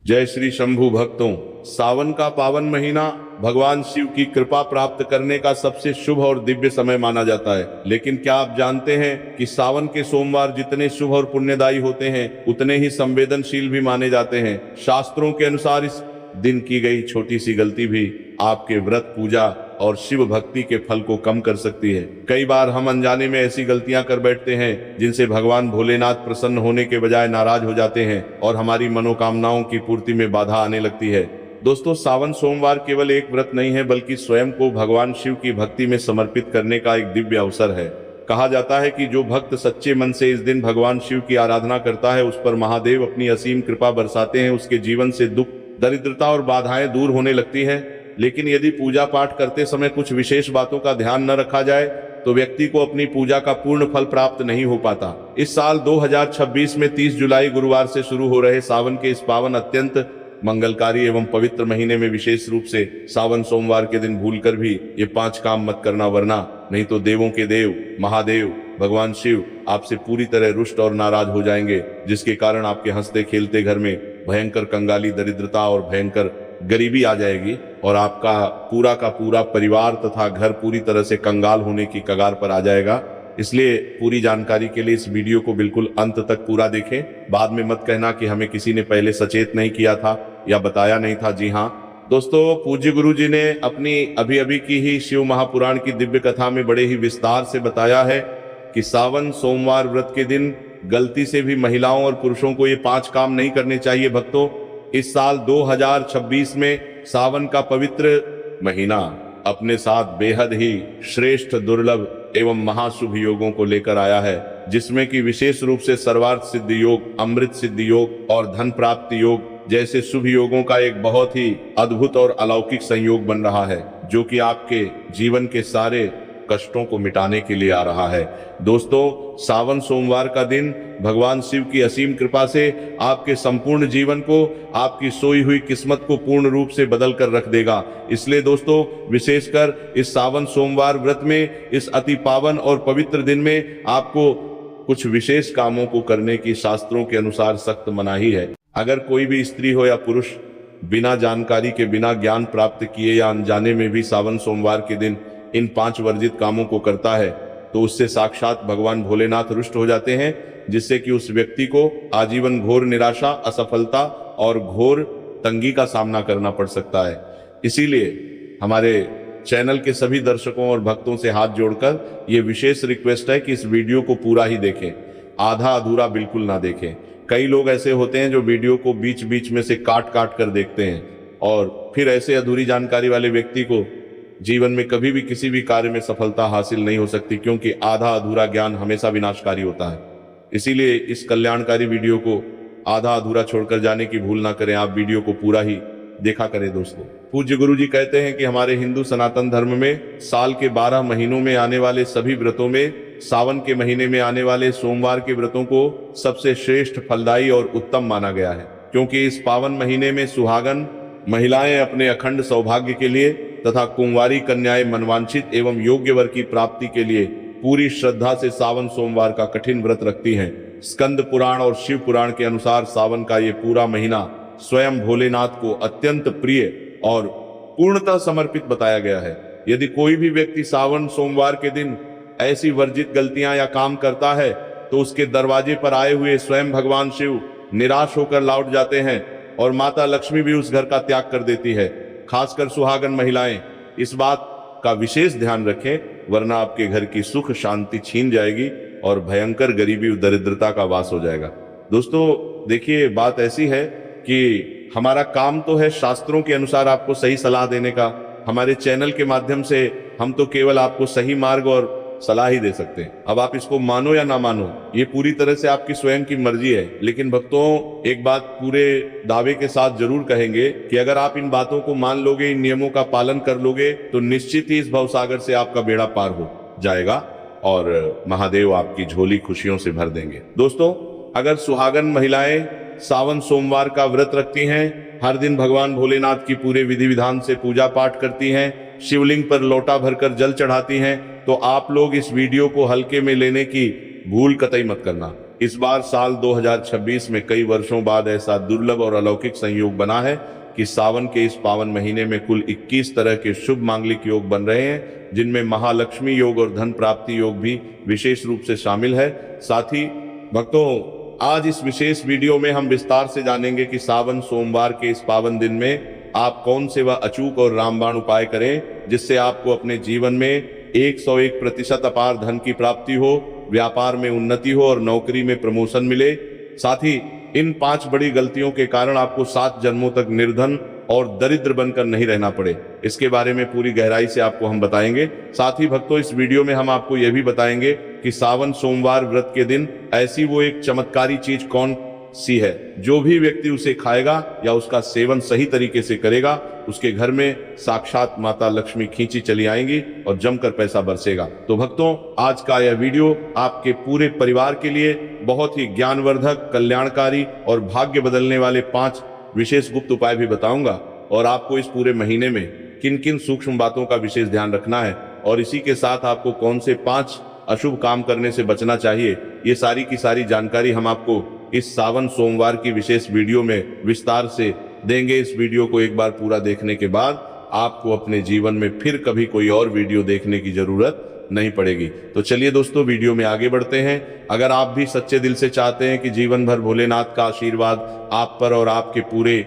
जय श्री शंभु भक्तों, सावन का पावन महीना भगवान शिव की कृपा प्राप्त करने का सबसे शुभ और दिव्य समय माना जाता है। लेकिन क्या आप जानते हैं कि सावन के सोमवार जितने शुभ और पुण्यदायी होते हैं उतने ही संवेदनशील भी माने जाते हैं। शास्त्रों के अनुसार इस दिन की गई छोटी सी गलती भी आपके व्रत, पूजा और शिव भक्ति के फल को कम कर सकती है। कई बार हम अनजाने में ऐसी गलतियां कर बैठते हैं जिनसे भगवान भोलेनाथ प्रसन्न होने के बजाय नाराज हो जाते हैं और हमारी मनोकामनाओं की पूर्ति में बाधा आने लगती है। दोस्तों, सावन सोमवार केवल एक व्रत नहीं है, बल्कि स्वयं को भगवान शिव की भक्ति में समर्पित करने का एक दिव्य अवसर है। कहा जाता है कि जो भक्त सच्चे मन से इस दिन भगवान शिव की आराधना करता है, उस पर महादेव अपनी असीम कृपा बरसाते हैं। उसके जीवन से दुख, दरिद्रता और बाधाएं दूर होने लगती है। लेकिन यदि पूजा पाठ करते समय कुछ विशेष बातों का ध्यान न रखा जाए तो व्यक्ति को अपनी पूजा का पूर्ण फल प्राप्त नहीं हो पाता। इस साल 2026 में 30 जुलाई गुरुवार से शुरू हो रहे सावन के इस पावन, अत्यंत मंगलकारी एवं पवित्र महीने में विशेष रूप से सावन सोमवार के दिन भूलकर भी ये 5 काम मत करना, वरना नहीं तो देवों के देव महादेव भगवान शिव आपसे पूरी तरह रुष्ट और नाराज हो जाएंगे, जिसके कारण आपके हंसते खेलते घर में भयंकर कंगाली, दरिद्रता और भयंकर गरीबी आ जाएगी और आपका पूरा का पूरा परिवार तथा घर पूरी तरह से कंगाल होने की कगार पर आ जाएगा। इसलिए पूरी जानकारी के लिए इस वीडियो को बिल्कुल अंत तक पूरा देखें। बाद में मत कहना कि हमें किसी ने पहले सचेत नहीं किया था या बताया नहीं था। जी हाँ दोस्तों, पूज्य गुरु जी ने अपनी अभी की ही शिव महापुराण की दिव्य कथा में बड़े ही विस्तार से बताया है कि सावन सोमवार व्रत के दिन गलती से भी महिलाओं और पुरुषों को ये 5 काम नहीं करने चाहिए। भक्तों, इस साल 2026 में सावन का पवित्र महीना अपने साथ बेहद ही श्रेष्ठ, दुर्लभ एवं महाशुभ योगों को लेकर आया है, जिसमें कि विशेष रूप से सर्वार्थ सिद्धि योग, अमृत सिद्धि योग और धन प्राप्ति योग जैसे शुभ योगों का एक बहुत ही अद्भुत और अलौकिक संयोग बन रहा है, जो कि आपके जीवन के सारे कष्टों को मिटाने के लिए आ रहा है। दोस्तों, सावन सोमवार का दिन भगवान शिव की असीम कृपा से आपके संपूर्ण जीवन को, आपकी सोई हुई किस्मत को पूर्ण रूप से बदल कर रख देगा। इसलिए दोस्तों, विशेषकर इस सावन सोमवार व्रत में, इस अति पावन और पवित्र दिन में आपको कुछ विशेष कामों को करने की शास्त्रों के अनुसार सख्त मनाही है। अगर कोई भी स्त्री हो या पुरुष बिना जानकारी के, बिना ज्ञान प्राप्त किए या अनजाने में भी सावन सोमवार के दिन इन 5 वर्जित कामों को करता है तो उससे साक्षात भगवान भोलेनाथ रुष्ट हो जाते हैं, जिससे कि उस व्यक्ति को आजीवन घोर निराशा, असफलता और घोर तंगी का सामना करना पड़ सकता है। इसीलिए हमारे चैनल के सभी दर्शकों और भक्तों से हाथ जोड़कर ये विशेष रिक्वेस्ट है कि इस वीडियो को पूरा ही देखें, आधा अधूरा बिल्कुल ना देखें। कई लोग ऐसे होते हैं जो वीडियो को बीच बीच में से काट काट कर देखते हैं और फिर ऐसे अधूरी जानकारी वाले व्यक्ति को जीवन में कभी भी किसी भी कार्य में सफलता हासिल नहीं हो सकती, क्योंकि आधा अधूरा ज्ञान हमेशा विनाशकारी होता है। इसीलिए इस कल्याणकारी वीडियो को आधा अधूरा छोड़कर जाने की भूल ना करें, आप वीडियो को पूरा ही देखा करें। दोस्तों, पूज्य गुरु जी कहते हैं कि हमारे हिंदू सनातन धर्म में साल के 12 महीनों में आने वाले सभी व्रतों में सावन के महीने में आने वाले सोमवार के व्रतों को सबसे श्रेष्ठ, फलदायी और उत्तम माना गया है, क्योंकि इस पावन महीने में सुहागन महिलाएं अपने अखंड सौभाग्य के लिए तथा कुंवारी कन्याएं मनवांछित एवं योग्य वर की प्राप्ति के लिए पूरी श्रद्धा से सावन सोमवार का कठिन व्रत रखती हैं। स्कंद पुराण और शिव पुराण के अनुसार सावन का ये पूरा महीना स्वयं भोलेनाथ को अत्यंत प्रिय और पूर्णतः समर्पित बताया गया है। यदि कोई भी व्यक्ति सावन सोमवार के दिन ऐसी वर्जित गलतियां या काम करता है तो उसके दरवाजे पर आए हुए स्वयं भगवान शिव निराश होकर लौट जाते हैं और माता लक्ष्मी भी उस घर का त्याग कर देती है। खासकर सुहागन महिलाएं इस बात का विशेष ध्यान रखें, वरना आपके घर की सुख शांति छीन जाएगी और भयंकर गरीबी और दरिद्रता का वास हो जाएगा। दोस्तों देखिए, बात ऐसी है कि हमारा काम तो है शास्त्रों के अनुसार आपको सही सलाह देने का। हमारे चैनल के माध्यम से हम तो केवल आपको सही मार्ग और सलाह ही दे सकते हैं। अब आप इसको मानो या ना मानो, ये पूरी तरह से आपकी स्वयं की मर्जी है। लेकिन भक्तों, एक बात पूरे दावे के साथ जरूर कहेंगे कि अगर आप इन बातों को मान लोगे, इन नियमों का पालन कर लोगे, तो निश्चित ही इस भवसागर से आपका बेड़ा पार हो जाएगा और महादेव आपकी झोली खुशियों से भर देंगे। दोस्तों, अगर सुहागन महिलाएं सावन सोमवार का व्रत रखती हैं, हर दिन भगवान भोलेनाथ की पूरे विधि विधान से पूजा पाठ करती हैं, शिवलिंग पर लोटा भरकर जल चढ़ाती हैं, तो आप लोग इस वीडियो को हल्के में लेने की भूल कतई मत करना। इस बार साल 2026 में कई वर्षों बाद ऐसा दुर्लभ और अलौकिक संयोग बना है कि सावन के इस पावन महीने में कुल 21 तरह के शुभ मांगलिक योग बन रहे हैं, जिनमें महालक्ष्मी योग और धन प्राप्ति योग भी विशेष रूप से शामिल है। साथ ही भक्तों, आज इस विशेष वीडियो में हम विस्तार से जानेंगे कि सावन सोमवार के इस पावन दिन में आप कौन से वह अचूक और रामबाण उपाय करें जिससे आपको अपने जीवन में 101% अपार धन की प्राप्ति हो, व्यापार में उन्नति हो और नौकरी में प्रमोशन मिले। साथ ही इन 5 बड़ी गलतियों के कारण आपको 7 जन्मों तक निर्धन और दरिद्र बनकर नहीं रहना पड़े, इसके बारे में पूरी गहराई से आपको हम बताएंगे। साथ ही भक्तों, इस वीडियो में हम आपको यह भी बताएंगे कि सावन सोमवार व्रत के दिन ऐसी वो एक चमत्कारी चीज कौन सी है जो भी व्यक्ति उसे खाएगा या उसका सेवन सही तरीके से करेगा, उसके घर में साक्षात माता लक्ष्मी खींची चली आएंगी और जमकर पैसा बरसेगा। तो भक्तों, आज का यह वीडियो आपके पूरे परिवार के लिए बहुत ही ज्ञानवर्धक, कल्याणकारी और भाग्य बदलने वाले 5 विशेष गुप्त उपाय भी बताऊंगा, और आपको इस पूरे महीने में किन किन सूक्ष्म बातों का विशेष ध्यान रखना है और इसी के साथ आपको कौन से 5 अशुभ काम करने से बचना चाहिए, ये सारी की सारी जानकारी हम आपको इस सावन सोमवार की विशेष वीडियो में विस्तार से देंगे। इस वीडियो को एक बार पूरा देखने के बाद आपको अपने जीवन में फिर कभी कोई और वीडियो देखने की जरूरत नहीं पड़ेगी। तो चलिए दोस्तों, वीडियो में आगे बढ़ते हैं। अगर आप भी सच्चे दिल से चाहते हैं कि जीवन भर भोलेनाथ का आशीर्वाद आप पर और आपके पूरे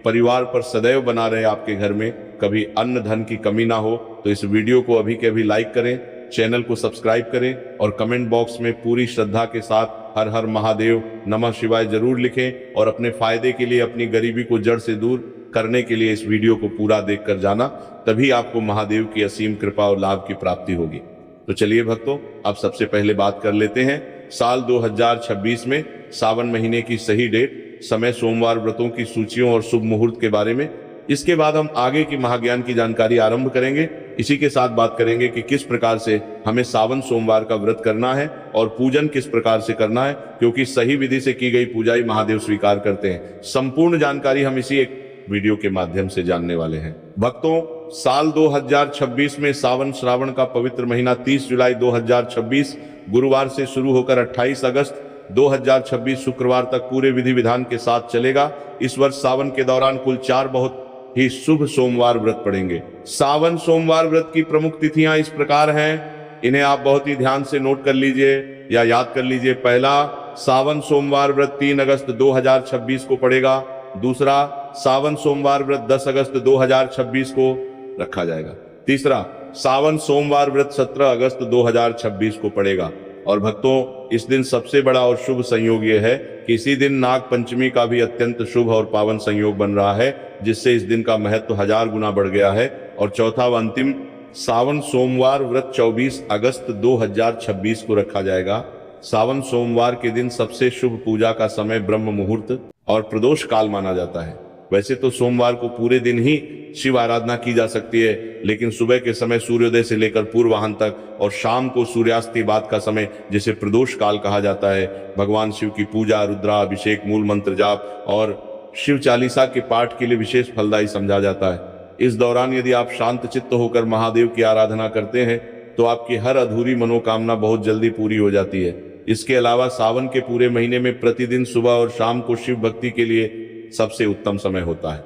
परिवार पर सदैव बना रहे, आपके घर में कभी अन्न धन की कमी ना हो, तो इस वीडियो को अभी के अभी लाइक करें, चैनल को सब्सक्राइब करें और कमेंट बॉक्स में पूरी श्रद्धा के साथ हर हर महादेव, नमः शिवाय जरूर लिखें। और अपने फायदे के लिए, अपनी गरीबी को जड़ से दूर करने के लिए इस वीडियो को पूरा देखकर जाना, तभी आपको महादेव की असीम कृपा और लाभ की प्राप्ति होगी। तो चलिए भक्तों, अब सबसे पहले बात कर लेते हैं साल 2026 में सावन महीने की सही डेट, समय, सोमवार व्रतों की सूचियों और शुभ मुहूर्त के बारे में। इसके बाद हम आगे की महाज्ञान की जानकारी आरंभ करेंगे। इसी के साथ बात करेंगे कि किस प्रकार से हमें सावन सोमवार का व्रत करना है और पूजन किस प्रकार से करना है, क्योंकि सही विधि से की गई पूजा ही महादेव स्वीकार करते हैं। संपूर्ण जानकारी हम इसी एक वीडियो के माध्यम से जानने वाले हैं। भक्तों, साल 2026 में सावन श्रावण का पवित्र महीना 30 जुलाई 2026 गुरुवार से शुरू होकर 28 अगस्त 2026 शुक्रवार तक पूरे विधि विधान के साथ चलेगा। इस वर्ष सावन के दौरान कुल 4 बहुत ही शुभ सोमवार व्रत पड़ेंगे। सावन सोमवार व्रत की प्रमुख तिथियां इस प्रकार हैं, इन्हें आप बहुत ही ध्यान से नोट कर लीजिए या याद कर लीजिए। पहला, सावन सोमवार व्रत 3 अगस्त 2026 को पड़ेगा। दूसरा, सावन सोमवार व्रत 10 अगस्त 2026 को रखा जाएगा। तीसरा, सावन सोमवार व्रत 17 अगस्त 2026 को पड़ेगा। और भक्तों, इस दिन सबसे बड़ा और शुभ संयोग यह है कि इसी दिन नाग पंचमी का भी अत्यंत शुभ और पावन संयोग बन रहा है, जिससे इस दिन का महत्व 1000 गुना बढ़ गया है। और चौथा व अंतिम, सावन सोमवार व्रत 24 अगस्त 2026 को रखा जाएगा। सावन सोमवार के दिन सबसे शुभ पूजा का समय ब्रह्म मुहूर्त और प्रदोष काल माना जाता है। वैसे तो सोमवार को पूरे दिन ही शिव आराधना की जा सकती है, लेकिन सुबह के समय सूर्योदय से लेकर पूर्वाह्न तक और शाम को सूर्यास्त के बाद का समय, जिसे प्रदोष काल कहा जाता है, भगवान शिव की पूजा, रुद्राभिषेक, मूल मंत्र जाप और शिव चालीसा के पाठ के लिए विशेष फलदायी समझा जाता है। इस दौरान यदि आप शांत चित्त होकर महादेव की आराधना करते हैं तो आपकी हर अधूरी मनोकामना बहुत जल्दी पूरी हो जाती है। इसके अलावा सावन के पूरे महीने में प्रतिदिन सुबह और शाम को शिव भक्ति के लिए सबसे उत्तम समय होता है।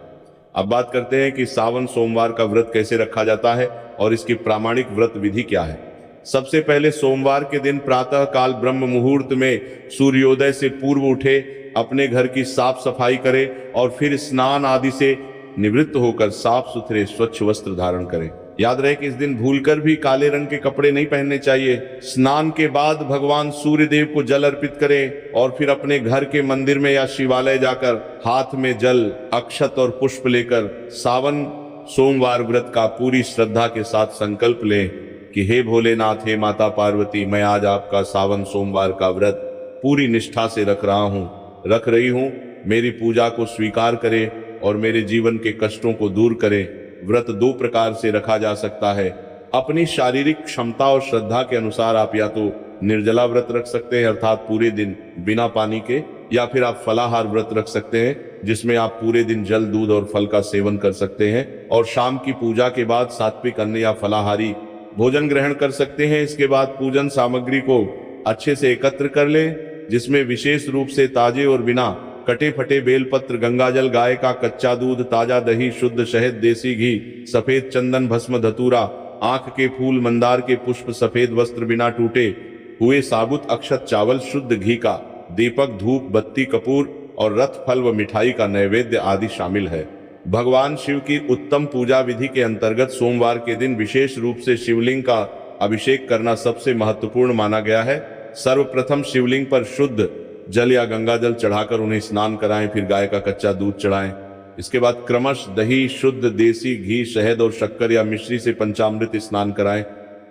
अब बात करते हैं कि सावन सोमवार का व्रत कैसे रखा जाता है और इसकी प्रामाणिक व्रत विधि क्या है। सबसे पहले सोमवार के दिन प्रातः काल ब्रह्म मुहूर्त में सूर्योदय से पूर्व उठे, अपने घर की साफ सफाई करें और फिर स्नान आदि से निवृत्त होकर साफ सुथरे स्वच्छ वस्त्र धारण करें। याद रहे कि इस दिन भूलकर भी काले रंग के कपड़े नहीं पहनने चाहिए। स्नान के बाद भगवान सूर्य देव को जल अर्पित करें और फिर अपने घर के मंदिर में या शिवालय जाकर हाथ में जल, अक्षत और पुष्प लेकर सावन सोमवार व्रत का पूरी श्रद्धा के साथ संकल्प लें कि हे भोलेनाथ, हे माता पार्वती, मैं आज आपका सावन सोमवार का व्रत पूरी निष्ठा से रख रही हूँ। मेरी पूजा को स्वीकार करें और मेरे जीवन के कष्टों को दूर करें। व्रत 2 प्रकार से रखा जा सकता है। अपनी शारीरिक क्षमता और श्रद्धा के अनुसार आप या तो निर्जला व्रत रख सकते हैं, अर्थात पूरे दिन बिना पानी के, या फिर आप फलाहार व्रत रख सकते हैं, जिसमें आप पूरे दिन जल, दूध और फल का सेवन कर सकते हैं और शाम की पूजा के बाद सात्विक अन्न या फलाहारी भोजन ग्रहण कर सकते हैं। इसके बाद पूजन सामग्री को अच्छे से एकत्र कर लें, जिसमें विशेष रूप से ताजे और बिना कटे फटे बेलपत्र, गंगाजल, गाय का कच्चा दूध, ताजा दही, शुद्ध शहद, देसी घी, सफेद चंदन, भस्म, धतूरा, आंख के फूल, मंदार के पुष्प, सफेद वस्त्र, बिना टूटे हुए साबुत अक्षत चावल, शुद्ध घी का दीपक, धूप, बत्ती, कपूर और रथ फल व मिठाई का नैवेद्य आदि शामिल है। भगवान शिव की उत्तम पूजा विधि के अंतर्गत सोमवार के दिन विशेष रूप से शिवलिंग का अभिषेक करना सबसे महत्वपूर्ण माना गया है। सर्वप्रथम शिवलिंग पर शुद्ध जल या गंगाजल चढ़ाकर उन्हें स्नान कराएं, फिर गाय का कच्चा दूध चढ़ाएं। इसके बाद क्रमश दही, शुद्ध देसी घी, शहद और शक्कर या मिश्री से पंचामृत स्नान कराएं।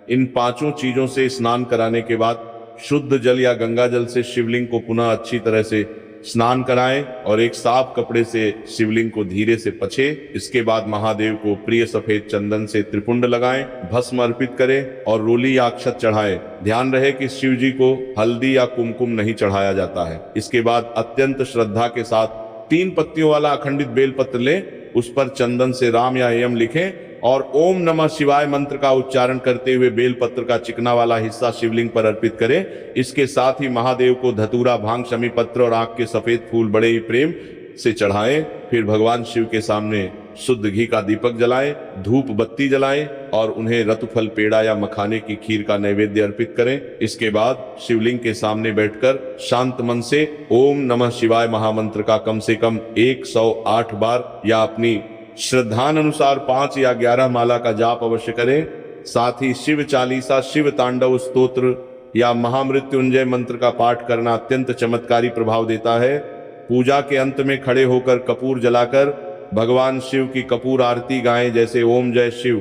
इन पांचों चीजों से स्नान कराने के बाद शुद्ध जल या गंगाजल से शिवलिंग को पुनः अच्छी तरह से स्नान कराएं और एक साफ कपड़े से शिवलिंग को धीरे से पछे। इसके बाद महादेव को प्रिय सफेद चंदन से त्रिपुंड लगाएं, भस्म अर्पित करें और रोली या अक्षत चढ़ाएं। ध्यान रहे कि शिव जी को हल्दी या कुमकुम नहीं चढ़ाया जाता है। इसके बाद अत्यंत श्रद्धा के साथ 3 पत्तियों वाला अखंडित बेलपत्र लें, उस पर चंदन से राम या एम लिखें और ओम नमः शिवाय मंत्र का उच्चारण करते हुए बेलपत्र का चिकना वाला हिस्सा शिवलिंग पर अर्पित करें। इसके साथ ही महादेव को धतूरा, भांग, शमी पत्र और आंख के सफेद फूल बड़े ही प्रेम से चढ़ाएं। फिर भगवान शिव के सामने शुद्ध घी का दीपक जलाएं, धूप बत्ती जलाएं और उन्हें रतफल, पेड़ा या मखाने की खीर का नैवेद्य अर्पित करें। इसके बाद शिवलिंग के सामने बैठकर शांत मन से ओम नमः शिवाय महामंत्र का कम से कम 108 बार या अपनी श्रद्धानुसार 5 या 11 माला का जाप अवश्य करें। साथ ही शिव चालीसा, शिव तांडव स्तोत्र या महामृत्युंजय मंत्र का पाठ करना अत्यंत चमत्कारी प्रभाव देता है। पूजा के अंत में खड़े होकर कपूर जलाकर भगवान शिव की कपूर आरती गाएं, जैसे ओम जय शिव,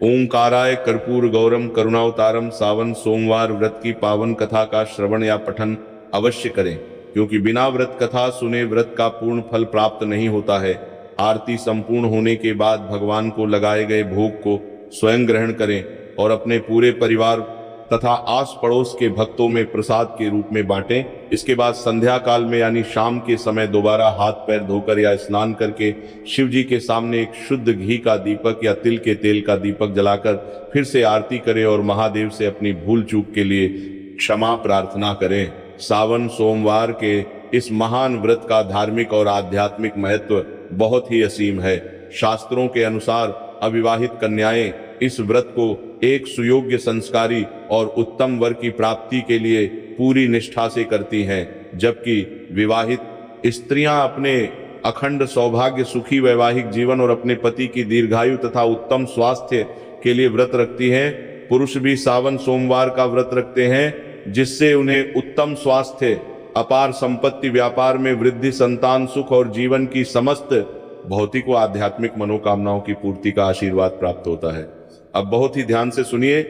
ओंकाराय कर्पूर गौरम करुणावतारम। सावन सोमवार व्रत की पावन कथा का श्रवण या पठन अवश्य करें, क्योंकि बिना व्रत कथा सुने व्रत का पूर्ण फल प्राप्त नहीं होता है। आरती संपूर्ण होने के बाद भगवान को लगाए गए भोग को स्वयं ग्रहण करें और अपने पूरे परिवार तथा आस पड़ोस के भक्तों में प्रसाद के रूप में बांटें। इसके बाद संध्या काल में यानी शाम के समय दोबारा हाथ पैर धोकर या स्नान करके शिव जी के सामने एक शुद्ध घी का दीपक या तिल के तेल का दीपक जलाकर फिर से आरती करें और महादेव से अपनी भूल चूक के लिए क्षमा प्रार्थना करें। सावन सोमवार के इस महान व्रत का धार्मिक और आध्यात्मिक महत्व बहुत ही असीम है। शास्त्रों के अनुसार अविवाहित कन्याएं इस व्रत को एक सुयोग्य, संस्कारी और उत्तम वर की प्राप्ति के लिए पूरी निष्ठा से करती हैं, जबकि विवाहित स्त्रियां अपने अखंड सौभाग्य, सुखी वैवाहिक जीवन और अपने पति की दीर्घायु तथा उत्तम स्वास्थ्य के लिए व्रत रखती हैं। पुरुष भी सावन सोमवार का व्रत रखते हैं, जिससे उन्हें उत्तम स्वास्थ्य, अपार संपत्ति, व्यापार में वृद्धि, संतान सुख और जीवन की समस्त भौतिक व आध्यात्मिक मनोकामनाओं की पूर्ति का आशीर्वाद प्राप्त होता है। अब बहुत ही ध्यान से सुनिए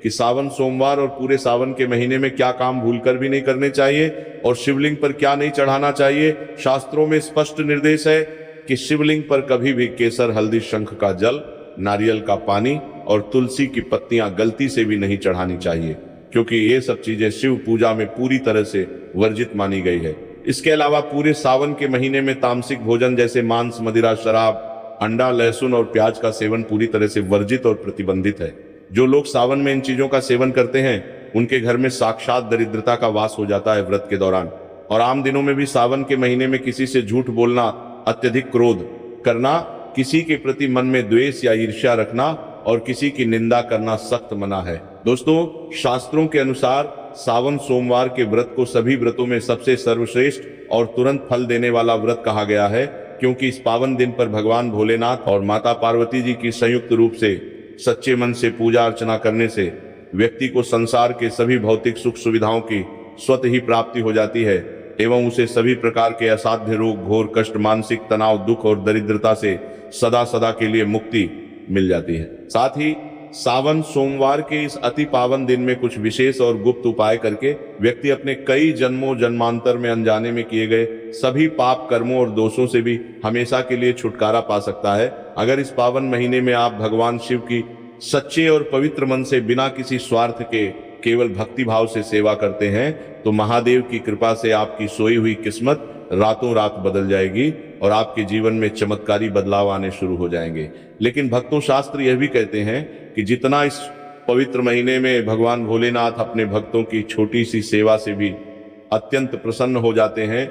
कि सावन सोमवार और पूरे सावन के महीने में क्या काम भूलकर भी नहीं करने चाहिए और शिवलिंग पर क्या नहीं चढ़ाना चाहिए। शास्त्रों में स्पष्ट निर्देश है कि शिवलिंग पर कभी भी केसर, हल्दी, शंख का जल, नारियल का पानी और तुलसी की पत्तियां गलती से भी नहीं चढ़ानी चाहिए, क्योंकि ये सब चीजें शिव पूजा में पूरी तरह से वर्जित मानी गई है। इसके अलावा पूरे सावन के महीने में तामसिक भोजन जैसे मांस, मदिरा, शराब, अंडा, लहसुन और प्याज का सेवन पूरी तरह से वर्जित और प्रतिबंधित है। जो लोग सावन में इन चीजों का सेवन करते हैं, उनके घर में साक्षात दरिद्रता का वास हो जाता है व्रत के दौरान। और आम दिनों में भी सावन के महीने में किसी से झूठ बोलना, अत्यधिक क्रोध करना, किसी के प्रति मन में द्वेष या ईर्ष्या रखना और किसी की निंदा करना सख्त मना है। दोस्तों, शास्त्रों के अनुसार सावन सोमवार के व्रत को सभी व्रतों में सबसे सर्वश्रेष्ठ और तुरंत फल देने वाला व्रत कहा गया है, क्योंकि इस पावन दिन पर भगवान भोलेनाथ और माता पार्वती जी की संयुक्त रूप से सच्चे मन से पूजा अर्चना करने से व्यक्ति को संसार के सभी भौतिक सुख सुविधाओं की स्वतः ही प्राप्ति हो जाती है एवं उसे सभी प्रकार के असाध्य रोग, घोर कष्ट, मानसिक तनाव, दुख और दरिद्रता से सदा सदा के लिए मुक्ति मिल जाती है। साथ ही सावन सोमवार के इस अति पावन दिन में कुछ विशेष और गुप्त उपाय करके व्यक्ति अपने कई जन्मों जन्मांतर में अनजाने में किए गए सभी पाप कर्मों और दोषों से भी हमेशा के लिए छुटकारा पा सकता है। अगर इस पावन महीने में आप भगवान शिव की सच्चे और पवित्र मन से बिना किसी स्वार्थ के केवल भक्ति भाव से सेवा करते हैं, तो महादेव की कृपा से आपकी सोई हुई किस्मत रातों रात बदल जाएगी और आपके जीवन में चमत्कारी बदलाव आने शुरू हो जाएंगे। लेकिन भक्तों, शास्त्र यह भी कहते हैं कि जितना इस पवित्र महीने में भगवान भोलेनाथ अपने भक्तों की छोटी सी सेवा से भी अत्यंत प्रसन्न हो जाते हैं,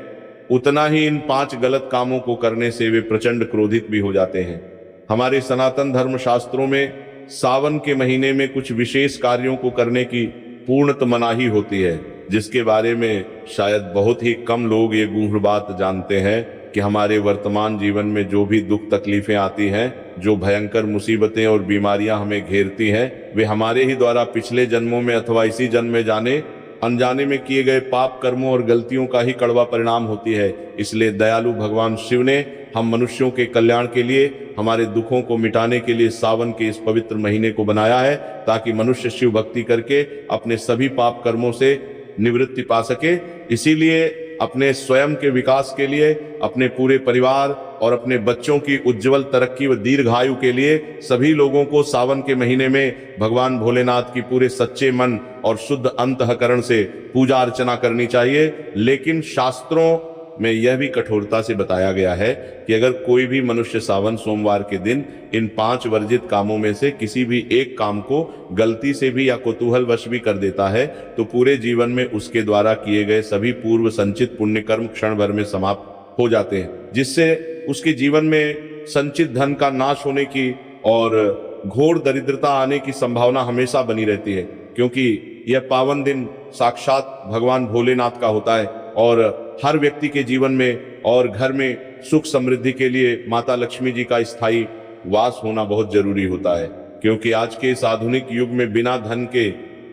उतना ही इन 5 गलत कामों को करने से वे प्रचंड क्रोधित भी हो जाते हैं। हमारे सनातन धर्म शास्त्रों में सावन के महीने में कुछ विशेष कार्यों को करने की पूर्णत मनाही होती है, जिसके बारे में शायद बहुत ही कम लोग ये गूढ़ बात जानते हैं कि हमारे वर्तमान जीवन में जो भी दुख तकलीफें आती हैं, जो भयंकर मुसीबतें और बीमारियां हमें घेरती हैं, वे हमारे ही द्वारा पिछले जन्मों में अथवा इसी जन्म में जाने अनजाने में किए गए पाप कर्मों और गलतियों का ही कड़वा परिणाम होती है। इसलिए दयालु भगवान शिव ने हम मनुष्यों के कल्याण के लिए, हमारे दुखों को मिटाने के लिए सावन के इस पवित्र महीने को बनाया है, ताकि मनुष्य शिव भक्ति करके अपने सभी पाप कर्मों से निवृत्ति पा सके। इसीलिए अपने स्वयं के विकास के लिए, अपने पूरे परिवार और अपने बच्चों की उज्जवल तरक्की व दीर्घायु के लिए सभी लोगों को सावन के महीने में भगवान भोलेनाथ की पूरे सच्चे मन और शुद्ध अंतःकरण से पूजा अर्चना करनी चाहिए। लेकिन शास्त्रों में यह भी कठोरता से बताया गया है कि अगर कोई भी मनुष्य सावन सोमवार के दिन इन 5 वर्जित कामों में से किसी भी एक काम को गलती से भी या कौतूहलवश भी कर देता है, तो पूरे जीवन में उसके द्वारा किए गए सभी पूर्व संचित पुण्य कर्म क्षण भर में समाप्त हो जाते हैं, जिससे उसके जीवन में संचित धन का नाश होने की और घोर दरिद्रता आने की संभावना हमेशा बनी रहती है। क्योंकि यह पावन दिन साक्षात भगवान भोलेनाथ का होता है और हर व्यक्ति के जीवन में और घर में सुख समृद्धि के लिए माता लक्ष्मी जी का स्थायी वास होना बहुत जरूरी होता है। क्योंकि आज के इस आधुनिक युग में बिना धन के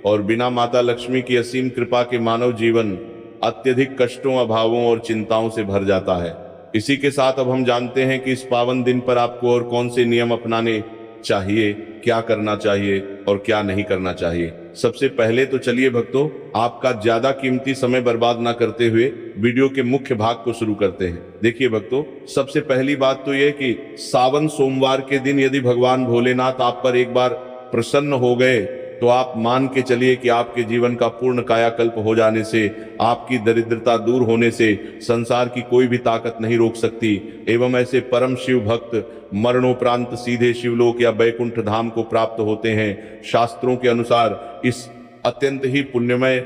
और बिना माता लक्ष्मी की असीम कृपा के मानव जीवन अत्यधिक कष्टों, अभावों और चिंताओं से भर जाता है। इसी के साथ अब हम जानते हैं कि इस पावन दिन पर आपको और कौन से नियम अपनाने चाहिए, क्या करना चाहिए और क्या नहीं करना चाहिए। सबसे पहले तो चलिए भक्तों, आपका ज्यादा कीमती समय बर्बाद ना करते हुए वीडियो के मुख्य भाग को शुरू करते हैं। देखिए भक्तों, सबसे पहली बात तो यह कि सावन सोमवार के दिन यदि भगवान भोलेनाथ आप पर एक बार प्रसन्न हो गए, तो आप मान के चलिए कि आपके जीवन का पूर्ण कायाकल्प हो जाने से, आपकी दरिद्रता दूर होने से संसार की कोई भी ताकत नहीं रोक सकती। एवं ऐसे परम शिव भक्त मरणोपरांत सीधे शिवलोक या बैकुंठ धाम को प्राप्त होते हैं। शास्त्रों के अनुसार इस अत्यंत ही पुण्यमय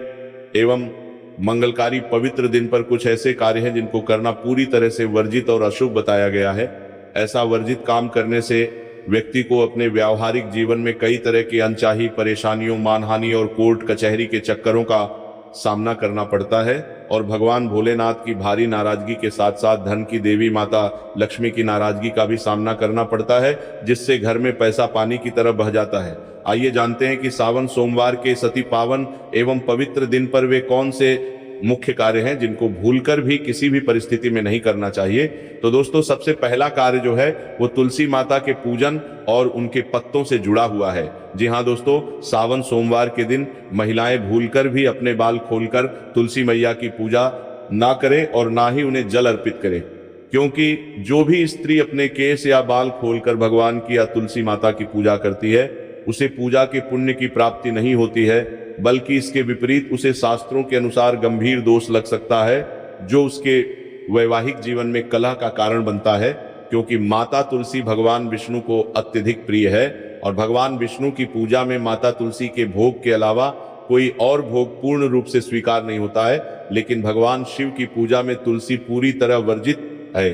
एवं मंगलकारी पवित्र दिन पर कुछ ऐसे कार्य हैं जिनको करना पूरी तरह से वर्जित और अशुभ बताया गया है। ऐसा वर्जित काम करने से व्यक्ति को अपने व्यावहारिक जीवन में कई तरह की अनचाही परेशानियों, मानहानि और कोर्ट कचहरी के चक्करों का सामना करना पड़ता है और भगवान भोलेनाथ की भारी नाराजगी के साथ साथ धन की देवी माता लक्ष्मी की नाराजगी का भी सामना करना पड़ता है, जिससे घर में पैसा पानी की तरह बह जाता है। आइए जानते हैं कि सावन सोमवार के इस अति पावन एवं पवित्र दिन पर वे कौन से मुख्य कार्य हैं जिनको भूलकर भी किसी भी परिस्थिति में नहीं करना चाहिए। तो दोस्तों, सबसे पहला कार्य जो है वो तुलसी माता के पूजन और उनके पत्तों से जुड़ा हुआ है। जी हाँ दोस्तों, सावन सोमवार के दिन महिलाएं भूलकर भी अपने बाल खोलकर तुलसी मैया की पूजा ना करें और ना ही उन्हें जल अर्पित करें, क्योंकि जो भी स्त्री अपने केस या बाल खोलकर भगवान की या तुलसी माता की पूजा करती है, उसे पूजा के पुण्य की प्राप्ति नहीं होती है, बल्कि इसके विपरीत उसे शास्त्रों के अनुसार गंभीर दोष लग सकता है, जो उसके वैवाहिक जीवन में कलह का कारण बनता है। क्योंकि माता तुलसी भगवान विष्णु को अत्यधिक प्रिय है और भगवान विष्णु की पूजा में माता तुलसी के भोग के अलावा कोई और भोग पूर्ण रूप से स्वीकार नहीं होता है। लेकिन भगवान शिव की पूजा में तुलसी पूरी तरह वर्जित है।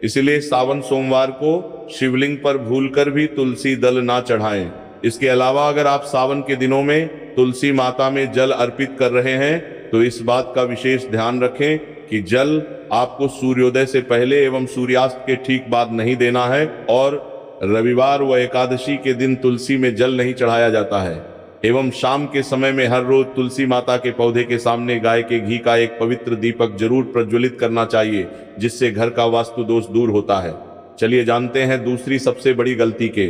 इसलिए सावन सोमवार को शिवलिंग पर भूलकर भी तुलसी दल ना चढ़ाएं। इसके अलावा अगर आप सावन के दिनों में तुलसी माता में जल अर्पित कर रहे हैं, तो इस बात का विशेष ध्यान रखें कि जल आपको सूर्योदय से पहले एवं सूर्यास्त के ठीक बाद नहीं देना है और रविवार व एकादशी के दिन तुलसी में जल नहीं चढ़ाया जाता है। एवं शाम के समय में हर रोज तुलसी माता के पौधे के सामने गाय के घी का एक पवित्र दीपक जरूर प्रज्वलित करना चाहिए, जिससे घर का वास्तु दोष दूर होता है। चलिए जानते हैं दूसरी सबसे बड़ी गलती के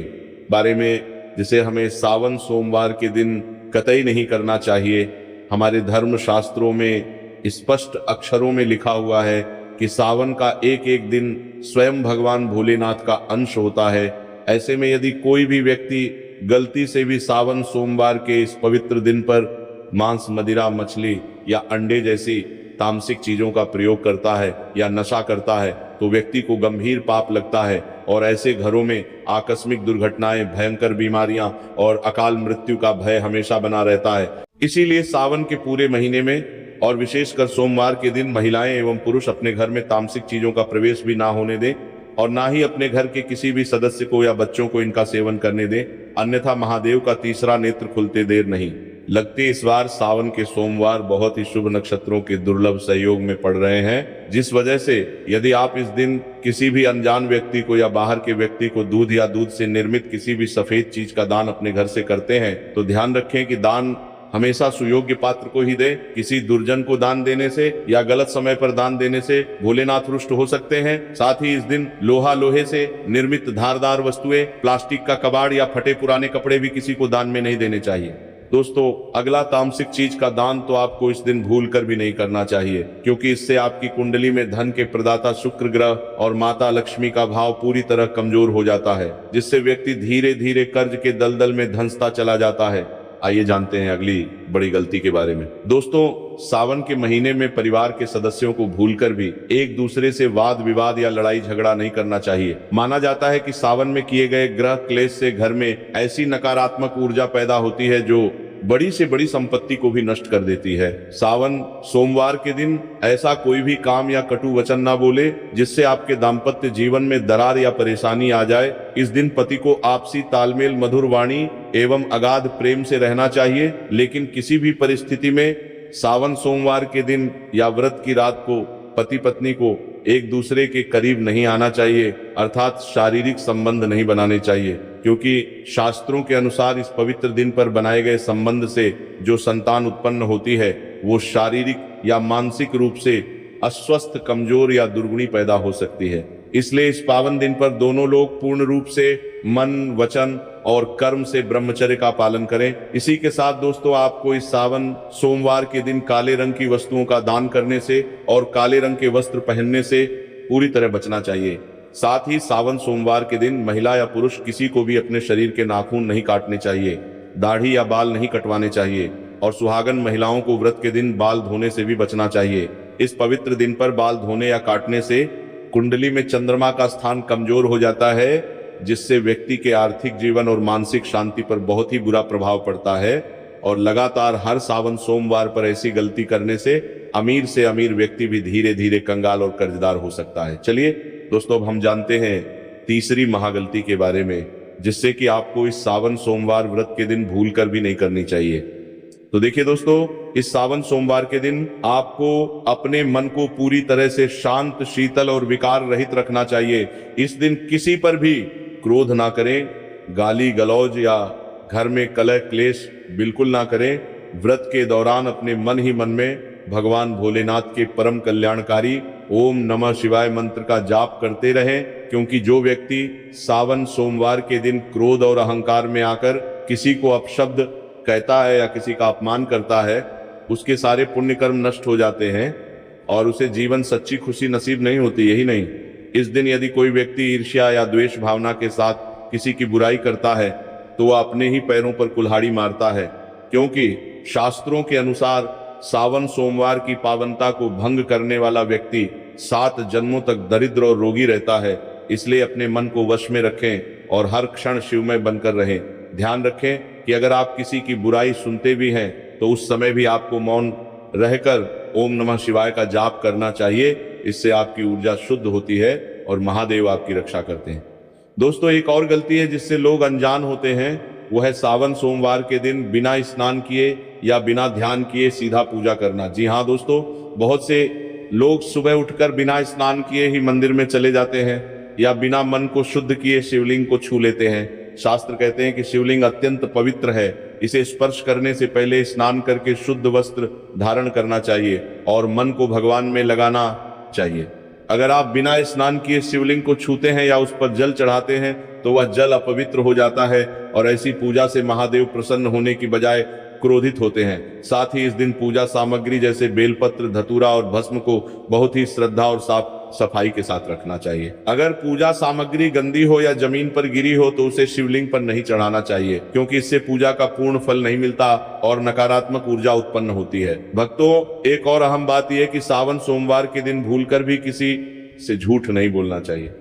बारे में, जिसे हमें सावन सोमवार के दिन कतई नहीं करना चाहिए। हमारे धर्म शास्त्रों में स्पष्ट अक्षरों में लिखा हुआ है कि सावन का एक एक दिन स्वयं भगवान भोलेनाथ का अंश होता है। ऐसे में यदि कोई भी व्यक्ति गलती से भी सावन सोमवार के इस पवित्र दिन पर मांस, मदिरा, मछली या अंडे जैसी तामसिक चीजों का प्रयोग करता है या नशा करता है, तो व्यक्ति को गंभीर पाप लगता है और ऐसे घरों में आकस्मिक दुर्घटनाएं, भयंकर बीमारियां और अकाल मृत्यु का भय हमेशा बना रहता है। इसीलिए सावन के पूरे महीने में और विशेषकर सोमवार के दिन महिलाएं एवं पुरुष अपने घर में तामसिक चीजों का प्रवेश भी ना होने दें और ना ही अपने घर के किसी भी सदस्य को या बच्चों को इनका सेवन करने दें, अन्यथा महादेव का तीसरा नेत्र खुलते देर नहीं लगती। इस बार सावन के सोमवार बहुत ही शुभ नक्षत्रों के दुर्लभ सहयोग में पड़ रहे हैं, जिस वजह से यदि आप इस दिन किसी भी अनजान व्यक्ति को या बाहर के व्यक्ति को दूध या दूध से निर्मित किसी भी सफेद चीज का दान अपने घर से करते हैं तो ध्यान रखें कि दान हमेशा सुयोग्य पात्र को ही दे। किसी दुर्जन को दान देने से या गलत समय पर दान देने से भोलेनाथ रुष्ट हो सकते हैं। साथ ही इस दिन लोहे से निर्मित धारदार वस्तुएं, प्लास्टिक का कबाड़ या फटे पुराने कपड़े भी किसी को दान में नहीं देने चाहिए। दोस्तों, अगला तामसिक चीज का दान तो आपको इस दिन भूल कर भी नहीं करना चाहिए, क्योंकि इससे आपकी कुंडली में धन के प्रदाता शुक्र ग्रह और माता लक्ष्मी का भाव पूरी तरह कमजोर हो जाता है, जिससे व्यक्ति धीरे धीरे कर्ज के दलदल में धंसता चला जाता है। आइए जानते हैं अगली बड़ी गलती के बारे में। दोस्तों, सावन के महीने में परिवार के सदस्यों को भूलकर भी एक दूसरे से वाद विवाद या लड़ाई झगड़ा नहीं करना चाहिए। माना जाता है कि सावन में किए गए ग्रह क्लेश से घर में ऐसी नकारात्मक ऊर्जा पैदा होती है जो बड़ी से बड़ी संपत्ति को भी नष्ट कर देती है। सावन सोमवार के दिन ऐसा कोई भी काम या कटु वचन ना बोले जिससे आपके दाम्पत्य जीवन में दरार या परेशानी आ जाए। इस दिन पति को आपसी तालमेल, मधुर वाणी एवं अगाध प्रेम से रहना चाहिए, लेकिन किसी भी परिस्थिति में सावन सोमवार के दिन या व्रत की रात को पति पत्नी को एक दूसरे के करीब नहीं आना चाहिए, अर्थात शारीरिक संबंध नहीं बनाने चाहिए, क्योंकि शास्त्रों के अनुसार इस पवित्र दिन पर बनाए गए संबंध से जो संतान उत्पन्न होती है वो शारीरिक या मानसिक रूप से अस्वस्थ, कमजोर या दुर्गुणी पैदा हो सकती है। इसलिए इस पावन दिन पर दोनों लोग पूर्ण रूप से मन, वचन और कर्म से ब्रह्मचर्य का पालन करें। इसी के साथ दोस्तों, आपको इस सावन सोमवार के दिन काले रंग की वस्तुओं का दान करने से और काले रंग के वस्त्र पहनने से पूरी तरह बचना चाहिए। साथ ही सावन सोमवार के दिन महिला या पुरुष किसी को भी अपने शरीर के नाखून नहीं काटने चाहिए, दाढ़ी या बाल नहीं कटवाने चाहिए और सुहागन महिलाओं को व्रत के दिन बाल धोने से भी बचना चाहिए। इस पवित्र दिन पर बाल धोने या काटने से कुंडली में चंद्रमा का स्थान कमजोर हो जाता है, जिससे व्यक्ति के आर्थिक जीवन और मानसिक शांति पर बहुत ही बुरा प्रभाव पड़ता है और लगातार हर सावन सोमवार पर ऐसी गलती करने से अमीर व्यक्ति भी धीरे धीरे कंगाल और कर्जदार हो सकता है। चलिए दोस्तों, अब हम जानते हैं तीसरी महागलती के बारे में, जिससे कि आपको इस सावन सोमवार व्रत के दिन भूल कर भी नहीं करनी चाहिए। तो देखिए दोस्तों, इस सावन सोमवार के दिन आपको अपने मन को पूरी तरह से शांत, शीतल और विकार रहित रखना चाहिए। इस दिन किसी पर भी क्रोध ना करें, गाली गलौज या घर में कलह क्लेश बिल्कुल ना करें। व्रत के दौरान अपने मन ही मन में भगवान भोलेनाथ के परम कल्याणकारी ओम नमः शिवाय मंत्र का जाप करते रहें, क्योंकि जो व्यक्ति सावन सोमवार के दिन क्रोध और अहंकार में आकर किसी को अपशब्द कहता है या किसी का अपमान करता है, उसके सारे पुण्य कर्म नष्ट हो जाते हैं और उसे जीवन सच्ची खुशी नसीब नहीं होती। यही नहीं, इस दिन यदि कोई व्यक्ति ईर्ष्या या द्वेष भावना के साथ किसी की बुराई करता है तो वह अपने ही पैरों पर कुल्हाड़ी मारता है, क्योंकि शास्त्रों के अनुसार सावन सोमवार की पावनता को भंग करने वाला व्यक्ति 7 जन्मों तक दरिद्र और रोगी रहता है। इसलिए अपने मन को वश में रखें और हर क्षण शिवमय बनकर रहें। ध्यान रखें कि अगर आप किसी की बुराई सुनते भी हैं तो उस समय भी आपको मौन रहकर ओम नमः शिवाय का जाप करना चाहिए। इससे आपकी ऊर्जा शुद्ध होती है और महादेव आपकी रक्षा करते हैं। दोस्तों, एक और गलती है जिससे लोग अनजान होते हैं, वो है सावन सोमवार के दिन बिना स्नान किए या बिना ध्यान किए सीधा पूजा करना। जी हाँ दोस्तों, बहुत से लोग सुबह उठकर बिना स्नान किए ही मंदिर में चले जाते हैं या बिना मन को शुद्ध किए शिवलिंग को छू लेते हैं। शास्त्र कहते हैं कि शिवलिंग अत्यंत पवित्र है, इसे स्पर्श करने से पहले स्नान करके शुद्ध वस्त्र धारण करना चाहिए और मन को भगवान में लगाना चाहिए। अगर आप बिना स्नान किए शिवलिंग को छूते हैं या उस पर जल चढ़ाते हैं तो वह जल अपवित्र हो जाता है और ऐसी पूजा से महादेव प्रसन्न होने की बजाय क्रोधित होते हैं। साथ ही इस दिन पूजा सामग्री जैसे बेलपत्र, धतूरा और भस्म को बहुत ही श्रद्धा और साफ सफाई के साथ रखना चाहिए। अगर पूजा सामग्री गंदी हो या जमीन पर गिरी हो तो उसे शिवलिंग पर नहीं चढ़ाना चाहिए, क्योंकि इससे पूजा का पूर्ण फल नहीं मिलता और नकारात्मक ऊर्जा उत्पन्न होती है। भक्तों, एक और अहम बात यह कि सावन सोमवार के दिन भूलकर भी किसी से झूठ नहीं बोलना चाहिए।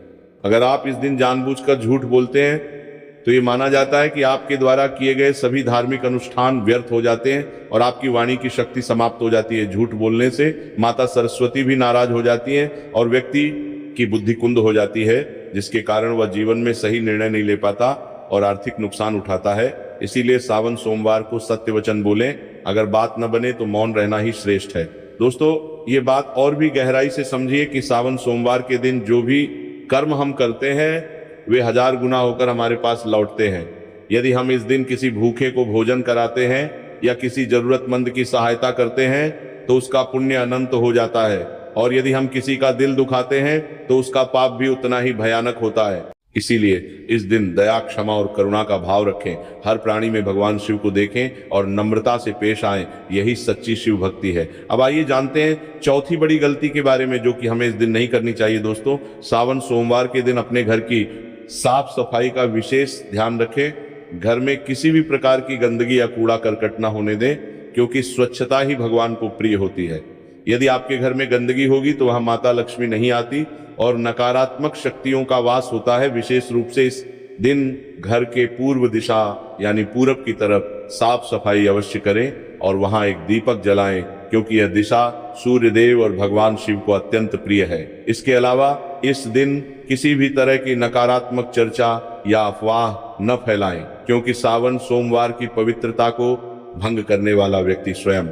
अगर आप इस दिन जानबूझकर झूठ बोलते हैं तो ये माना जाता है कि आपके द्वारा किए गए सभी धार्मिक अनुष्ठान व्यर्थ हो जाते हैं और आपकी वाणी की शक्ति समाप्त हो जाती है। झूठ बोलने से माता सरस्वती भी नाराज हो जाती हैं और व्यक्ति की बुद्धि कुंद हो जाती है, जिसके कारण वह जीवन में सही निर्णय नहीं ले पाता और आर्थिक नुकसान उठाता है। इसीलिए सावन सोमवार को सत्य वचन बोलें, अगर बात न बने तो मौन रहना ही श्रेष्ठ है। दोस्तों, ये बात और भी गहराई से समझिए कि सावन सोमवार के दिन जो भी कर्म हम करते हैं वे 1000 गुना होकर हमारे पास लौटते हैं। यदि हम इस दिन किसी भूखे को भोजन कराते हैं या किसी जरूरतमंद की सहायता करते हैं तो उसका पुण्य अनंत हो जाता है, और यदि हम किसी का दिल दुखाते हैं तो उसका पाप भी उतना ही भयानक होता है। इसीलिए इस दिन दया, क्षमा और करुणा का भाव रखें, हर प्राणी में भगवान शिव को देखें और नम्रता से पेश आएं। यही सच्ची शिव भक्ति है। अब आइए जानते हैं चौथी बड़ी गलती के बारे में जो कि हमें इस दिन नहीं करनी चाहिए। दोस्तों, सावन सोमवार के दिन अपने घर की साफ सफाई का विशेष ध्यान रखें। घर में किसी भी प्रकार की गंदगी या कूड़ा करकट ना होने दें, क्योंकि स्वच्छता ही भगवान को प्रिय होती है। यदि आपके घर में गंदगी होगी तो वहां माता लक्ष्मी नहीं आती और नकारात्मक शक्तियों का वास होता है। विशेष रूप से इस दिन घर के पूर्व दिशा यानी पूरब की तरफ साफ सफाई अवश्य करें और वहां एक दीपक जलाएं, क्योंकि यह दिशा सूर्य देव और भगवान शिव को अत्यंत प्रिय है। इसके अलावा इस दिन किसी भी तरह की नकारात्मक चर्चा या अफवाह न फैलाएं, क्योंकि सावन सोमवार की पवित्रता को भंग करने वाला व्यक्ति स्वयं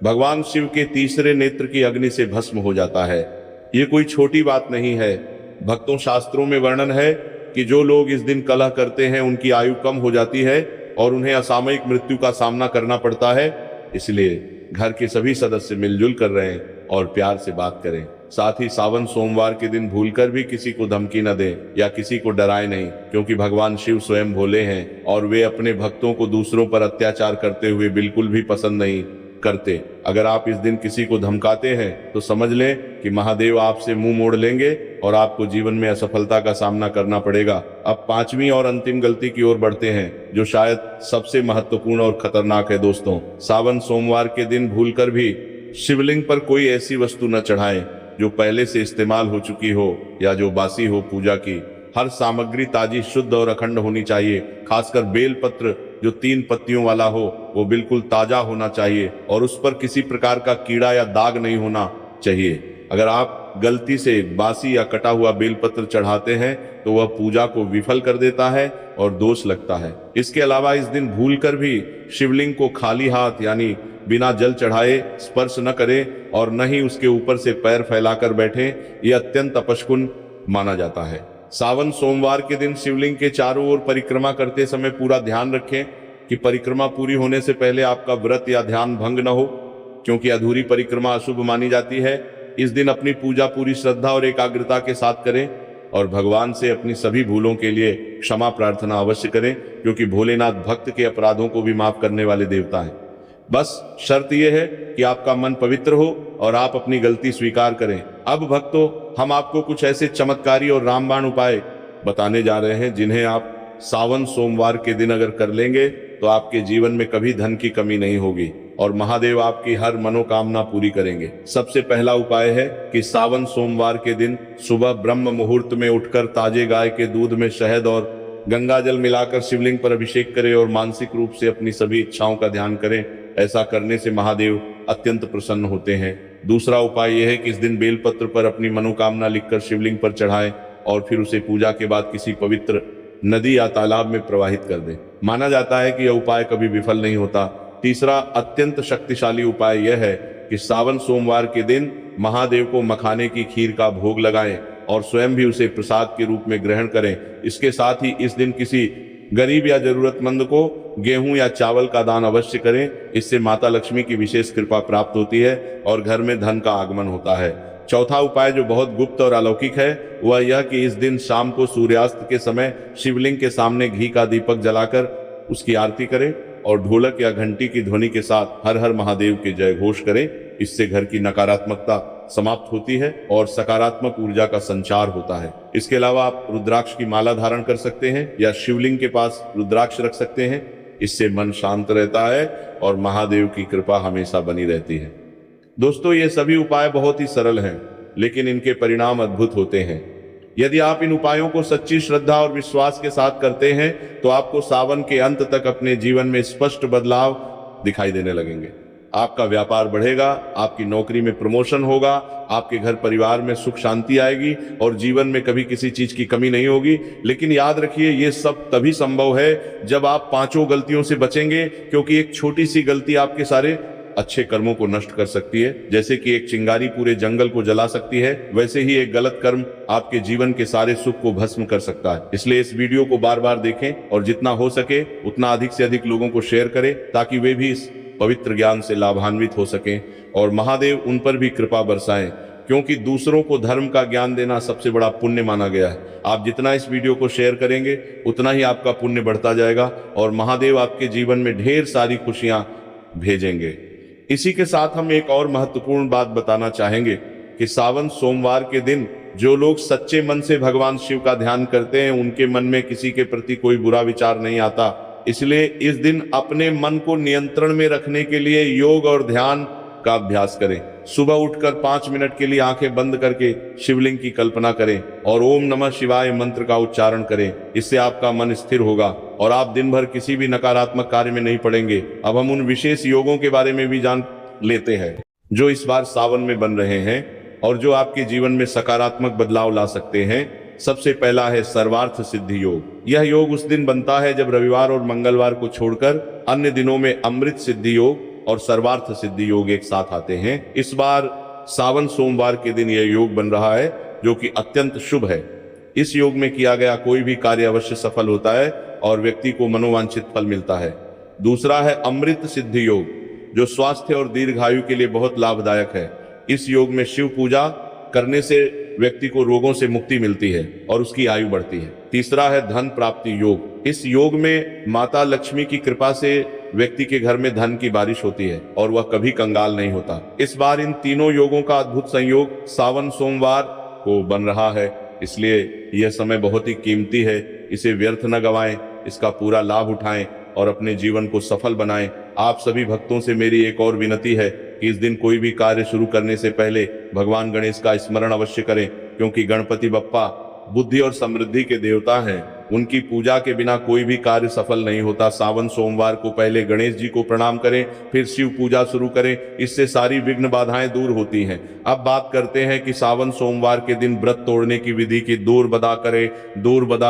भगवान शिव के तीसरे नेत्र की अग्नि से भस्म हो जाता है। ये कोई छोटी बात नहीं है। भक्तों, शास्त्रों में वर्णन है कि जो लोग इस दिन कलह करते हैं उनकी आयु कम हो जाती है और उन्हें असामयिक मृत्यु का सामना करना पड़ता है। इसलिए घर के सभी सदस्य मिलजुल कर रहें और प्यार से बात करें। साथ ही सावन सोमवार के दिन भूलकर भी किसी को धमकी न दें या किसी को डराए नहीं, क्योंकि भगवान शिव स्वयं भोले हैं और वे अपने भक्तों को दूसरों पर अत्याचार करते हुए बिल्कुल भी पसंद नहीं करते। अगर आप इस दिन किसी को धमकाते हैं तो समझ लें कि महादेव आपसे मुंह मोड़ लेंगे और आपको जीवन में असफलता का सामना करना पड़ेगा। अब पांचवी और अंतिम गलती की ओर बढ़ते हैं, जो शायद सबसे महत्वपूर्ण और खतरनाक है। दोस्तों, सावन सोमवार के दिन भूलकर भी शिवलिंग पर कोई ऐसी वस्तु न चढ़ाएं जो पहले से इस्तेमाल हो चुकी हो या जो बासी हो। पूजा की हर सामग्री ताजी, शुद्ध और अखंड होनी चाहिए। खासकर बेल पत्र जो 3 पत्तियों वाला हो वो बिल्कुल ताजा होना चाहिए और उस पर किसी प्रकार का कीड़ा या दाग नहीं होना चाहिए। अगर आप गलती से बासी या कटा हुआ बेलपत्र चढ़ाते हैं तो वह पूजा को विफल कर देता है और दोष लगता है। इसके अलावा इस दिन भूलकर भी शिवलिंग को खाली हाथ यानी बिना जल चढ़ाए स्पर्श न करें और न ही उसके ऊपर से पैर फैलाकर बैठें। यह अत्यंत अपशकुन माना जाता है। सावन सोमवार के दिन शिवलिंग के चारों ओर परिक्रमा करते समय पूरा ध्यान रखें कि परिक्रमा पूरी होने से पहले आपका व्रत या ध्यान भंग न हो, क्योंकि अधूरी परिक्रमा अशुभ मानी जाती है। इस दिन अपनी पूजा पूरी श्रद्धा और एकाग्रता के साथ करें और भगवान से अपनी सभी भूलों के लिए क्षमा प्रार्थना अवश्य करें, क्योंकि भोलेनाथ भक्त के अपराधों को भी माफ करने वाले देवता हैं। बस शर्त यह है कि आपका मन पवित्र हो और आप अपनी गलती स्वीकार करें। अब भक्तों, हम आपको कुछ ऐसे चमत्कारी और रामबाण उपाय बताने जा रहे हैं जिन्हें आप सावन सोमवार के दिन अगर कर लेंगे तो आपके जीवन में कभी धन की कमी नहीं होगी और महादेव आपकी हर मनोकामना पूरी करेंगे। सबसे पहला उपाय है कि सावन सोमवार के दिन सुबह ब्रह्म मुहूर्त में उठकर ताजे गाय के दूध में शहद और गंगा जल मिलाकर शिवलिंग पर अभिषेक करें और मानसिक रूप से अपनी सभी इच्छाओं का ध्यान करें। ऐसा करने से महादेव अत्यंत प्रसन्न होते हैं। दूसरा उपाय यह है कि इस दिन बेलपत्र पर अपनी मनोकामना लिखकर शिवलिंग पर चढ़ाएं और फिर उसे पूजा के बाद किसी पवित्र नदी या तालाब में प्रवाहित कर दें। माना जाता है कि यह उपाय कभी विफल नहीं होता। तीसरा अत्यंत शक्तिशाली उपाय यह है कि सावन सोमवार के दिन महादेव को मखाने की खीर का भोग लगाएं और स्वयं भी उसे प्रसाद के रूप में ग्रहण करें। इसके साथ ही इस दिन किसी गरीब या जरूरतमंद को गेहूं या चावल का दान अवश्य करें। इससे माता लक्ष्मी की विशेष कृपा प्राप्त होती है और घर में धन का आगमन होता है। चौथा उपाय जो बहुत गुप्त और अलौकिक है वह यह कि इस दिन शाम को सूर्यास्त के समय शिवलिंग के सामने घी का दीपक जलाकर उसकी आरती करें और ढोलक या घंटी की ध्वनि के साथ हर हर महादेव के जय घोष करें। इससे घर की नकारात्मकता समाप्त होती है और सकारात्मक ऊर्जा का संचार होता है। इसके अलावा आप रुद्राक्ष की माला धारण कर सकते हैं या शिवलिंग के पास रुद्राक्ष रख सकते हैं। इससे मन शांत रहता है और महादेव की कृपा हमेशा बनी रहती है। दोस्तों, ये सभी उपाय बहुत ही सरल हैं, लेकिन इनके परिणाम अद्भुत होते हैं। यदि आप इन उपायों को सच्ची श्रद्धा और विश्वास के साथ करते हैं तो आपको सावन के अंत तक अपने जीवन में स्पष्ट बदलाव दिखाई देने लगेंगे। आपका व्यापार बढ़ेगा, आपकी नौकरी में प्रमोशन होगा, आपके घर परिवार में सुख शांति आएगी और जीवन में कभी किसी चीज की कमी नहीं होगी। लेकिन याद रखिए, ये सब तभी संभव है जब आप पांचों गलतियों से बचेंगे, क्योंकि एक छोटी सी गलती आपके सारे अच्छे कर्मों को नष्ट कर सकती है। जैसे कि एक चिंगारी पूरे जंगल को जला सकती है, वैसे ही एक गलत कर्म आपके जीवन के सारे सुख को भस्म कर सकता है। इसलिए इस वीडियो को बार बार देखें और जितना हो सके उतना अधिक से अधिक लोगों को शेयर करें, ताकि वे भी इस पवित्र ज्ञान से लाभान्वित हो सकें और महादेव उन पर भी कृपा बरसाएं, क्योंकि दूसरों को धर्म का ज्ञान देना सबसे बड़ा पुण्य माना गया है। आप जितना इस वीडियो को शेयर करेंगे उतना ही आपका पुण्य बढ़ता जाएगा और महादेव आपके जीवन में ढेर सारी खुशियां भेजेंगे। इसी के साथ हम एक और महत्वपूर्ण बात बताना चाहेंगे कि सावन सोमवार के दिन जो लोग सच्चे मन से भगवान शिव का ध्यान करते हैं, उनके मन में किसी के प्रति कोई बुरा विचार नहीं आता। इसलिए इस दिन अपने मन को नियंत्रण में रखने के लिए योग और ध्यान का अभ्यास करें। सुबह उठकर 5 मिनट के लिए आंखें बंद करके शिवलिंग की कल्पना करें और ओम नमः शिवाय मंत्र का उच्चारण करें। इससे आपका मन स्थिर होगा और आप दिन भर किसी भी नकारात्मक कार्य में नहीं पड़ेंगे। अब हम उन विशेष योगों के बारे में भी जान लेते हैं जो इस बार सावन में बन रहे हैं और जो आपके जीवन में सकारात्मक बदलाव ला सकते हैं। सबसे पहला है सर्वार्थ सिद्धि योग। यह योग उस दिन बनता है जब रविवार और मंगलवार को छोड़कर अन्य दिनों में अमृत सिद्धि योग और सर्वार्थ सिद्धि योग एक साथ आते हैं। इस बार सावन सोमवार के दिन यह योग बन रहा है, जो कि अत्यंत शुभ है। इस योग में किया गया कोई भी कार्य अवश्य सफल होता है और व्यक्ति को मनोवांछित फल मिलता है। दूसरा है अमृत सिद्धि योग, जो स्वास्थ्य और दीर्घायु के लिए बहुत लाभदायक है। इस योग में शिव पूजा करने से व्यक्ति को रोगों से मुक्ति मिलती है और उसकी आयु बढ़ती है। तीसरा है धन प्राप्ति योग। इस योग में माता लक्ष्मी की कृपा से व्यक्ति के घर में धन की बारिश होती है और वह कभी कंगाल नहीं होता। इस बार इन तीनों योगों का अद्भुत संयोग सावन सोमवार को बन रहा है, इसलिए यह समय बहुत ही कीमती है। इसे व्यर्थ न गवाएं, इसका पूरा लाभ उठाएं और अपने जीवन को सफल बनाएं। आप सभी भक्तों से मेरी एक और विनती है कि इस दिन कोई भी कार्य शुरू करने से पहले भगवान गणेश का स्मरण अवश्य करें, क्योंकि गणपति बप्पा बुद्धि और समृद्धि के देवता हैं। उनकी पूजा के बिना कोई भी कार्य सफल नहीं होता। सावन सोमवार को पहले गणेश जी को प्रणाम करें, फिर शिव पूजा शुरू करें। इससे सारी विघ्न बाधाएं दूर होती हैं। अब बात करते हैं कि सावन सोमवार के दिन व्रत तोड़ने की विधि की। दूर बदा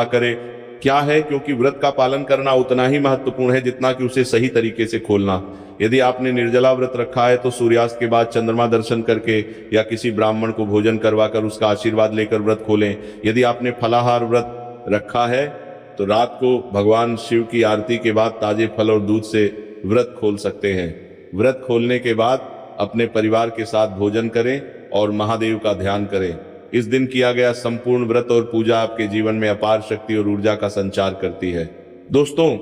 करे क्या है, क्योंकि व्रत का पालन करना उतना ही महत्वपूर्ण है जितना कि उसे सही तरीके से खोलना। यदि आपने निर्जला व्रत रखा है तो सूर्यास्त के बाद चंद्रमा दर्शन करके या किसी ब्राह्मण को भोजन करवाकर उसका आशीर्वाद लेकर व्रत खोलें। यदि आपने फलाहार व्रत रखा है तो रात को भगवान शिव की आरती के बाद ताजे फल और दूध से व्रत खोल सकते हैं। व्रत खोलने के बाद अपने परिवार के साथ भोजन करें और महादेव का ध्यान करें। इस दिन किया गया संपूर्ण व्रत और पूजा आपके जीवन में अपार शक्ति और ऊर्जा का संचार करती है। दोस्तों,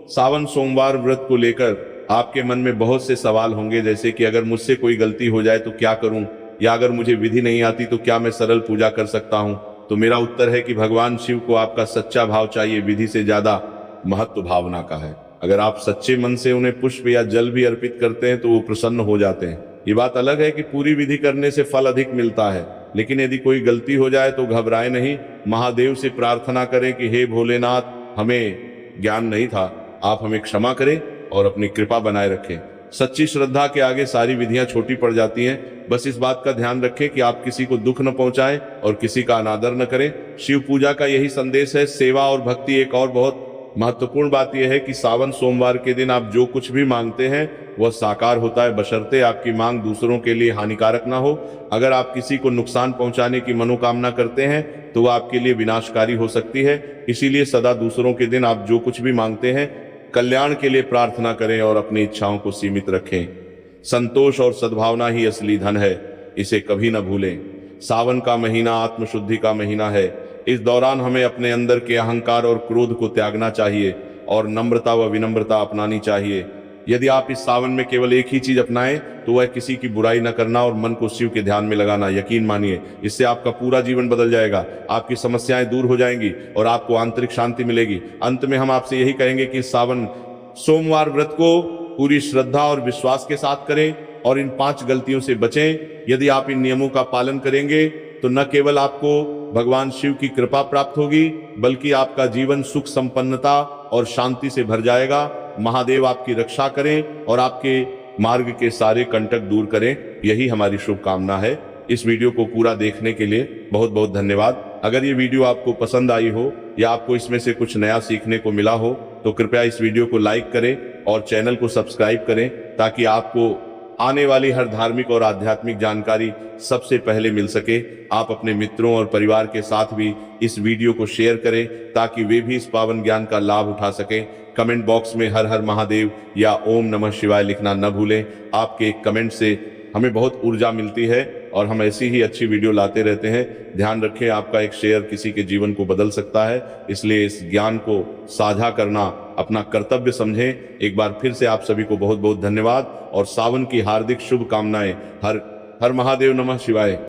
सावन सोमवार व्रत को लेकर आपके मन में बहुत से सवाल होंगे, जैसे कि अगर मुझसे कोई गलती हो जाए तो क्या करूं, या अगर मुझे विधि नहीं आती तो क्या मैं सरल पूजा कर सकता हूं। तो मेरा उत्तर है कि भगवान शिव को आपका सच्चा भाव चाहिए, विधि से ज्यादा महत्व भावना का है। अगर आप सच्चे मन से उन्हें पुष्प या जल भी अर्पित करते हैं तो वो प्रसन्न हो जाते हैं। ये बात अलग है कि पूरी विधि करने से फल अधिक मिलता है, लेकिन यदि कोई गलती हो जाए तो घबराए नहीं। महादेव से प्रार्थना करें कि हे भोलेनाथ, हमें ज्ञान नहीं था, आप हमें क्षमा करें और अपनी कृपा बनाए रखें। सच्ची श्रद्धा के आगे सारी विधियां छोटी पड़ जाती हैं। बस इस बात का ध्यान रखें कि आप किसी को दुख न पहुंचाएं और किसी का अनादर न करें। शिव पूजा का यही संदेश है, सेवा और भक्ति। एक और बहुत महत्वपूर्ण बात यह है कि सावन सोमवार के दिन आप जो कुछ भी मांगते हैं वह साकार होता है, बशर्ते आपकी मांग दूसरों के लिए हानिकारक ना हो। अगर आप किसी को नुकसान पहुंचाने की मनोकामना करते हैं तो वह आपके लिए विनाशकारी हो सकती है। इसीलिए सदा दूसरों के दिन आप जो कुछ भी मांगते हैं कल्याण के लिए प्रार्थना करें और अपनी इच्छाओं को सीमित रखें। संतोष और सद्भावना ही असली धन है, इसे कभी न भूलें। सावन का महीना आत्मशुद्धि का महीना है। इस दौरान हमें अपने अंदर के अहंकार और क्रोध को त्यागना चाहिए और नम्रता व विनम्रता अपनानी चाहिए। यदि आप इस सावन में केवल एक ही चीज अपनाएं तो वह किसी की बुराई न करना और मन को शिव के ध्यान में लगाना। यकीन मानिए, इससे आपका पूरा जीवन बदल जाएगा, आपकी समस्याएं दूर हो जाएंगी और आपको आंतरिक शांति मिलेगी। अंत में हम आपसे यही कहेंगे कि सावन सोमवार व्रत को पूरी श्रद्धा और विश्वास के साथ करें और इन 5 गलतियों से बचें। यदि आप इन नियमों का पालन करेंगे तो न केवल आपको भगवान शिव की कृपा प्राप्त होगी, बल्कि आपका जीवन सुख संपन्नता और शांति से भर जाएगा। महादेव आपकी रक्षा करें और आपके मार्ग के सारे कंटक दूर करें, यही हमारी शुभकामना है। इस वीडियो को पूरा देखने के लिए बहुत बहुत धन्यवाद। अगर ये वीडियो आपको पसंद आई हो या आपको इसमें से कुछ नया सीखने को मिला हो तो कृपया इस वीडियो को लाइक करें और चैनल को सब्सक्राइब करें, ताकि आपको आने वाली हर धार्मिक और आध्यात्मिक जानकारी सबसे पहले मिल सके। आप अपने मित्रों और परिवार के साथ भी इस वीडियो को शेयर करें, ताकि वे भी इस पावन ज्ञान का लाभ उठा सकें। कमेंट बॉक्स में हर हर महादेव या ओम नमः शिवाय लिखना न भूलें। आपके एक कमेंट से हमें बहुत ऊर्जा मिलती है और हम ऐसी ही अच्छी वीडियो लाते रहते हैं। ध्यान रखें, आपका एक शेयर किसी के जीवन को बदल सकता है, इसलिए इस ज्ञान को साझा करना अपना कर्तव्य समझें। एक बार फिर से आप सभी को बहुत बहुत धन्यवाद और सावन की हार्दिक शुभकामनाएं। हर हर महादेव, नमः शिवाय।